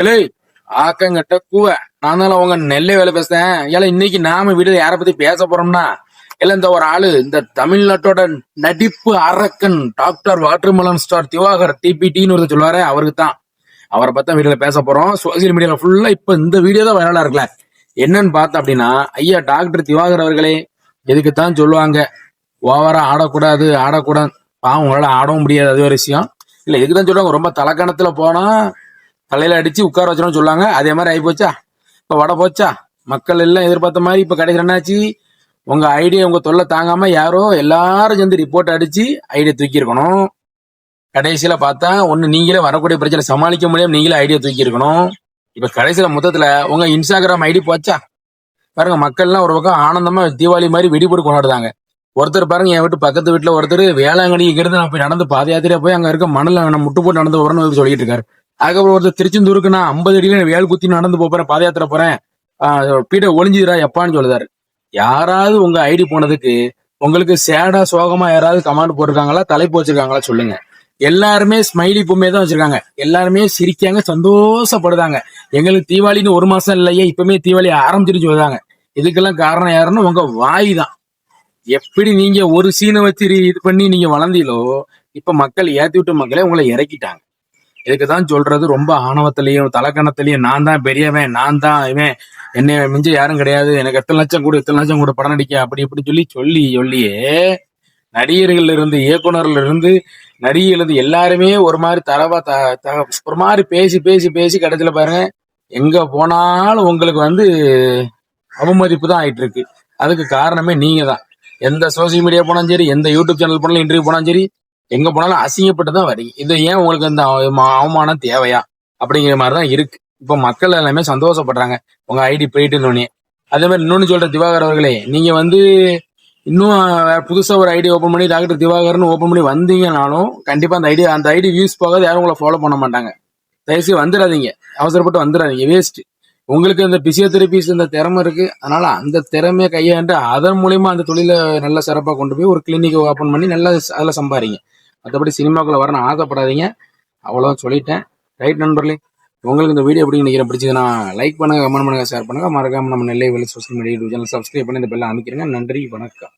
இல்லை ஆக்கங்கட்ட கூவ நான் தான் உங்க நெல்லை வேலை பேசுறேன். ஏல இன்னைக்கு நாம வீடு யாரை பத்தி பேச போறோம்னா, இல்ல இந்த ஒரு ஆளு இந்த தமிழ்நாட்டோட நடிப்பு அரக்கன் டாக்டர் வாட்டர்மெலன் ஸ்டார் திவாகர் டிபிடின்னு ஒரு சொல்லுவாரு, அவருக்கு தான். அவரை பத்தி வீடியோல பேச போறோம். சோசியல் மீடியால ஃபுல்லா இப்ப இந்த வீடியோ தான் வைரலா இருக்குல்ல. என்னன்னு பார்த்தா அப்படின்னா, ஐயா டாக்டர் திவாகர் அவர்களே, எதுக்குத்தான் சொல்லுவாங்க ஓவரா ஆடக்கூடாது ஆடக்கூடாது. பாவம் உங்களால ஆடவும் முடியாது, அது ஒரு விஷயம் இல்ல. எதுக்குதான் சொல்லுவாங்க ரொம்ப தலைக்கணத்துல போனா தலையில அடிச்சு உட்கார வச்சிடும் சொல்லுவாங்க. அதே மாதிரி ஆகி போச்சா, இப்ப வட போச்சா. மக்கள் எல்லாம் எதிர்பார்த்த மாதிரி இப்ப கடைசி என்னாச்சு, உங்க ஐடியா உங்க தொல்லை தாங்காம யாரோ எல்லாரும் சேர்ந்து ரிப்போர்ட் அடிச்சு ஐடியா தூக்கி இருக்கணும். கடைசியில பார்த்தா ஒண்ணு நீங்களே வரக்கூடிய பிரச்சனை சமாளிக்க முடியாம நீங்களே ஐடியா தூக்கி இருக்கணும். இப்ப கடைசியில மொத்தத்துல உங்க இன்ஸ்டாகிராம் ஐடி போச்சா பாருங்க. மக்கள்லாம் ஒரு பக்கம் ஆனந்தமா தீபாவளி மாதிரி வெடிபோட்டு கொண்டாடுறாங்க. ஒருத்தர் பாருங்க, என் வீட்டு பக்கத்து வீட்டுல ஒருத்தர் வேளாங்கண்ணி இருந்து நான் போய் நடந்து பாத யாத்திரையா போய் அங்க இருக்க மணல நம்ம முட்டு போட்டு நடந்து போறேன்னு சொல்லிட்டு இருக்காரு. அதுக்கப்புறம் ஒருத்தர் திருச்செந்தூருக்கு நான் 50 அடியில வேல் குத்தி நடந்து போறேன், பாத யாத்திரை போறேன், பீட ஒளிஞ்சிரா எப்பான்னு சொல்லுதாரு. யாராவது உங்க ஐடி போனதுக்கு உங்களுக்கு சேடா சோகமா யாராவது கமாண்ட் போட்டிருக்காங்களா, தலைப்பு வச்சிருக்காங்களா சொல்லுங்க. எல்லாருமே ஸ்மைலி பொம்மையை தான் வச்சிருக்காங்க. எல்லாருமே சிரிக்காங்க, சந்தோஷப்படுதாங்க. எங்களுக்கு தீபாவளின்னு ஒரு மாசம் இல்லையே, இப்பவுமே தீபாவளி ஆரம்பிச்சிருச்சு சொல்லுதாங்க. இதுக்கெல்லாம் காரணம் யாருன்னு உங்க வாய் தான். எப்படி நீங்க ஒரு சீனை வச்சு இது பண்ணி நீங்க வளர்ந்தீங்களோ, இப்ப மக்கள் ஏத்தி விட்டு மக்களே உங்களை இறக்கிட்டாங்க. இதுக்குதான் சொல்றது, ரொம்ப ஆணவத்திலையும் தலைக்கணத்திலையும் நான் தான் பெரியவன், நான் தான் இவன், என்னை மிஞ்ச யாரும் கிடையாது, எனக்கு எத்தனை லட்சம் கூட படம் நடிக்க அப்படி இப்படி சொல்லியே நடிகர்கள் இருந்து இயக்குனர்ல இருந்து நடிகைகள் இருந்து எல்லாருமே ஒரு மாதிரி தரவா ஒரு மாதிரி பேசி பேசி பேசி கடைசியில பாருங்க எங்க போனாலும் உங்களுக்கு அவமதிப்பு தான் ஆயிட்டு இருக்கு. அதுக்கு காரணமே நீங்க தான். எந்த சோசியல் மீடியா போனாலும் சரி, எந்த யூடியூப் சேனல் போனாலும், இன்டர்வியூ போனாலும் சரி, எங்க போனாலும் அசிங்கப்பட்டு தான் வரீங்க. இது ஏன் உங்களுக்கு இந்த அவமானம் தேவையா அப்படிங்கிற மாதிரிதான் இருக்கு. இப்ப மக்கள் எல்லாமே சந்தோஷப்படுறாங்க உங்க ஐடி போயிட்டுன்னு. அதே மாதிரி இன்னொன்னு சொல்ற திவாகர் அவர்களே, நீங்க இன்னும் புதுசா ஒரு ஐடி ஓபன் பண்ணி டாக்டர் திவாகர்னு ஓபன் பண்ணி வந்தீங்கனாலும் கண்டிப்பா அந்த ஐடி வியூஸ் போகாது, யாரும் உங்களை ஃபாலோ பண்ண மாட்டாங்க. தயவுசெய்து வந்துடாதீங்க, அவசரப்பட்டு வந்துடாதீங்க, வேஸ்ட். உங்களுக்கு இந்த பிசியோதெரபிஸ் இந்த திறமை இருக்கு, அதனால அந்த திறமையை கையாண்டு அதன் மூலியமா அந்த தொழில நல்ல சிறப்பா கொண்டு போய் ஒரு கிளினிக் ஓபன் பண்ணி நல்லா அதில் சம்பாதிங்க. மற்றபடி சினிமாக்குள்ள வரணும் ஆசைப்படாதீங்க. அவ்வளவு சொல்லிட்டேன். ரைட் நண்பர்களே, உங்களுக்கு இந்த வீடியோ எப்படி நினைக்கிறேன், பிடிச்சதுன்னா லைக் பண்ணுங்க, கமெண்ட் பண்ணுங்க, ஷேர் பண்ணுங்க. மறக்காம நம்ம நெல்லை வேலை சோசியல் மீடியா சேனல் சப்ஸ்கிரைப் பண்ணி இந்த பெல்ல அமைக்கிறேங்க. நன்றி, வணக்கம்.